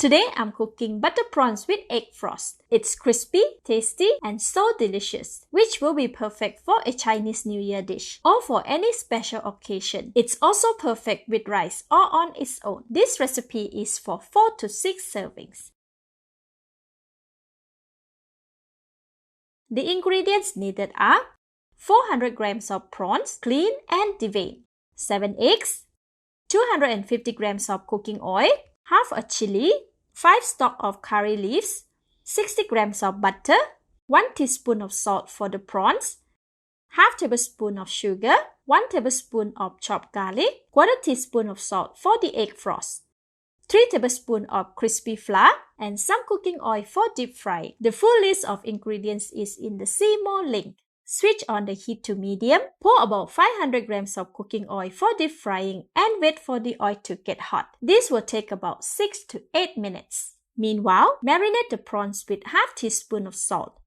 Today I'm cooking butter prawns with egg floss. It's crispy, tasty, and so delicious, which will be perfect for a Chinese New Year dish or for any special occasion. It's also perfect with rice or on its own. This recipe is for 4 to 6 servings. The ingredients needed are 400 grams of prawns, clean and deveined, 7 eggs, 250 grams of cooking oil, half a chilli, 5 stalks of curry leaves, 60 grams of butter, 1 teaspoon of salt for the prawns, half tablespoon of sugar, 1 tablespoon of chopped garlic, quarter teaspoon of salt for the egg floss, 3 tablespoons of crispy flour, and some cooking oil for deep frying. The full list of ingredients is in the See More link. Switch on the heat to medium, pour about 500 grams of cooking oil for deep frying and wait for the oil to get hot. This will take about 6 to 8 minutes. Meanwhile, marinate the prawns with half teaspoon of salt.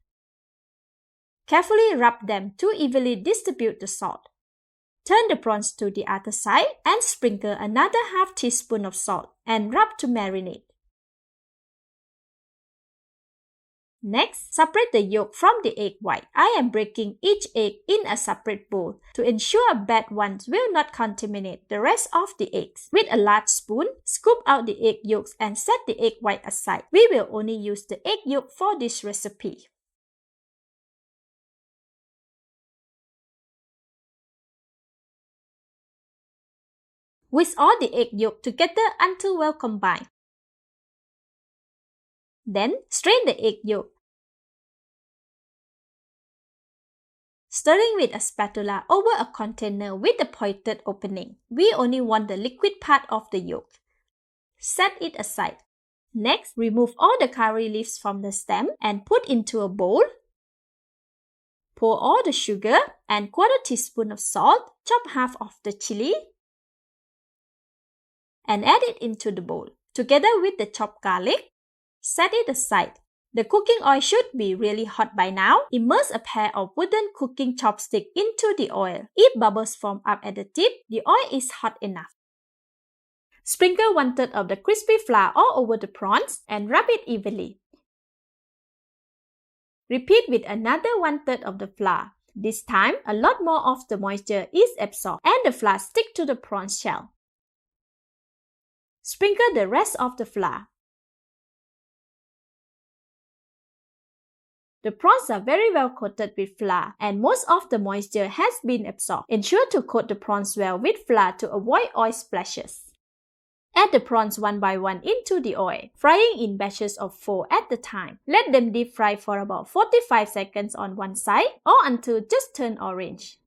Carefully rub them to evenly distribute the salt. Turn the prawns to the other side and sprinkle another half teaspoon of salt and rub to marinate. Next, separate the yolk from the egg white. I am breaking each egg in a separate bowl to ensure bad ones will not contaminate the rest of the eggs. With a large spoon, scoop out the egg yolks and set the egg white aside. We will only use the egg yolk for this recipe. Whisk all the egg yolk together until well combined. Then, strain the egg yolk. Stirring with a spatula over a container with a pointed opening. We only want the liquid part of the yolk. Set it aside. Next, remove all the curry leaves from the stem and put into a bowl. Pour all the sugar and quarter teaspoon of salt, chop half of the chilli, and add it into the bowl, together with the chopped garlic. Set it aside. The cooking oil should be really hot by now. Immerse a pair of wooden cooking chopsticks into the oil. If bubbles form up at the tip, the oil is hot enough. Sprinkle 1/3 of the crispy flour all over the prawns and rub it evenly. Repeat with another 1/3 of the flour. This time, a lot more of the moisture is absorbed and the flour sticks to the prawn shell. Sprinkle the rest of the flour. The prawns are very well coated with flour and most of the moisture has been absorbed. Ensure to coat the prawns well with flour to avoid oil splashes. Add the prawns one by one into the oil, frying in batches of 4 at a time. Let them deep fry for about 45 seconds on one side or until just turn orange.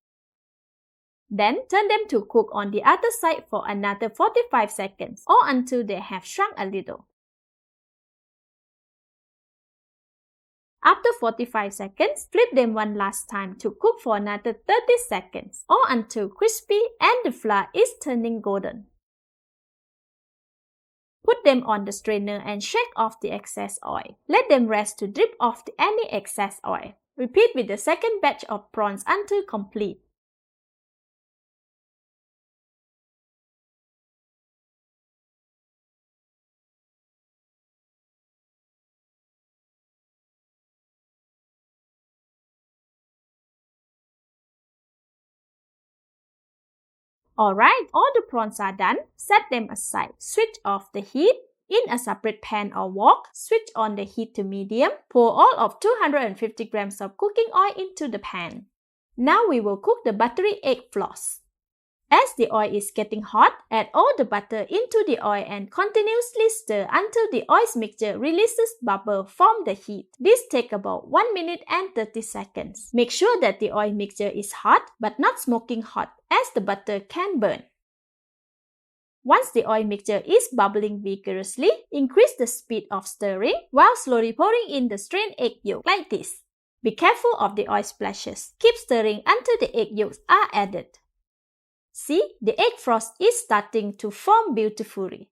Then, turn them to cook on the other side for another 45 seconds or until they have shrunk a little. After 45 seconds, flip them one last time to cook for another 30 seconds or until crispy and the flour is turning golden. Put them on the strainer and shake off the excess oil. Let them rest to drip off any excess oil. Repeat with the second batch of prawns until complete. Alright, all the prawns are done. Set them aside. Switch off the heat. In a separate pan or wok, switch on the heat to medium. Pour all of 250 grams of cooking oil into the pan. Now we will cook the buttery egg floss. As the oil is getting hot, add all the butter into the oil and continuously stir until the oil mixture releases bubble from the heat. This takes about 1 minute and 30 seconds. Make sure that the oil mixture is hot but not smoking hot, as the butter can burn. Once the oil mixture is bubbling vigorously, increase the speed of stirring while slowly pouring in the strained egg yolk like this. Be careful of the oil splashes. Keep stirring until the egg yolks are added. See, the egg floss is starting to form beautifully.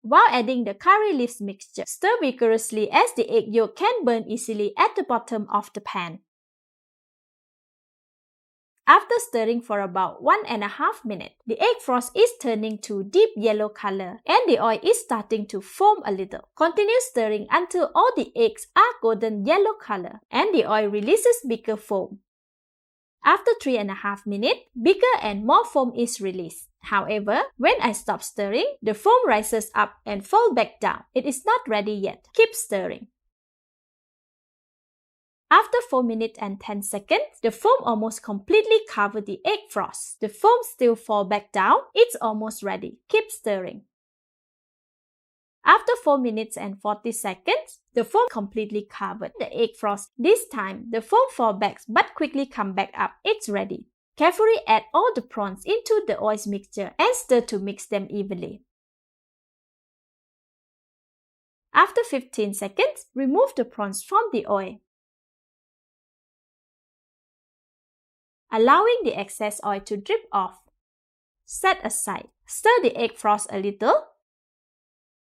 While adding the curry leaves mixture, stir vigorously as the egg yolk can burn easily at the bottom of the pan. After stirring for about 1.5 minutes, the egg frost is turning to deep yellow color and the oil is starting to foam a little. Continue stirring until all the eggs are golden yellow color and the oil releases bigger foam. After 3.5 minutes, bigger and more foam is released. However, when I stop stirring, the foam rises up and falls back down. It is not ready yet. Keep stirring. After 4 minutes and 10 seconds, the foam almost completely covered the egg frost. The foam still falls back down. It's almost ready. Keep stirring. After 4 minutes and 40 seconds, the foam completely covered the egg frost. This time, the foam falls back but quickly come back up. It's ready. Carefully add all the prawns into the oil mixture and stir to mix them evenly. After 15 seconds, remove the prawns from the oil, allowing the excess oil to drip off. Set aside. Stir the egg frost a little.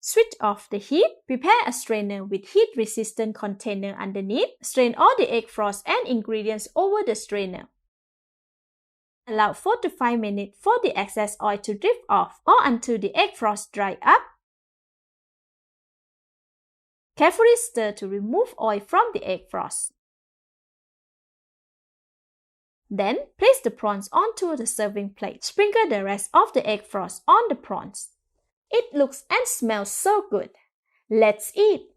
Switch off the heat. Prepare a strainer with heat-resistant container underneath. Strain all the egg frost and ingredients over the strainer. Allow 4 to 5 minutes for the excess oil to drip off or until the egg frost dry up. Carefully stir to remove oil from the egg frost. Then, place the prawns onto the serving plate. Sprinkle the rest of the egg frost on the prawns. It looks and smells so good. Let's eat!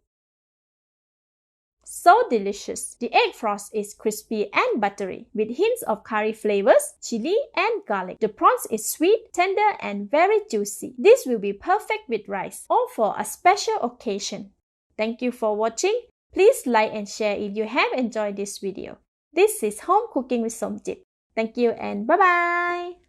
So delicious! The egg frost is crispy and buttery with hints of curry flavors, chili and garlic. The prawns is sweet, tender and very juicy. This will be perfect with rice or for a special occasion. Thank you for watching. Please like and share if you have enjoyed this video. This is Home Cooking with Somjit. Thank you and bye-bye!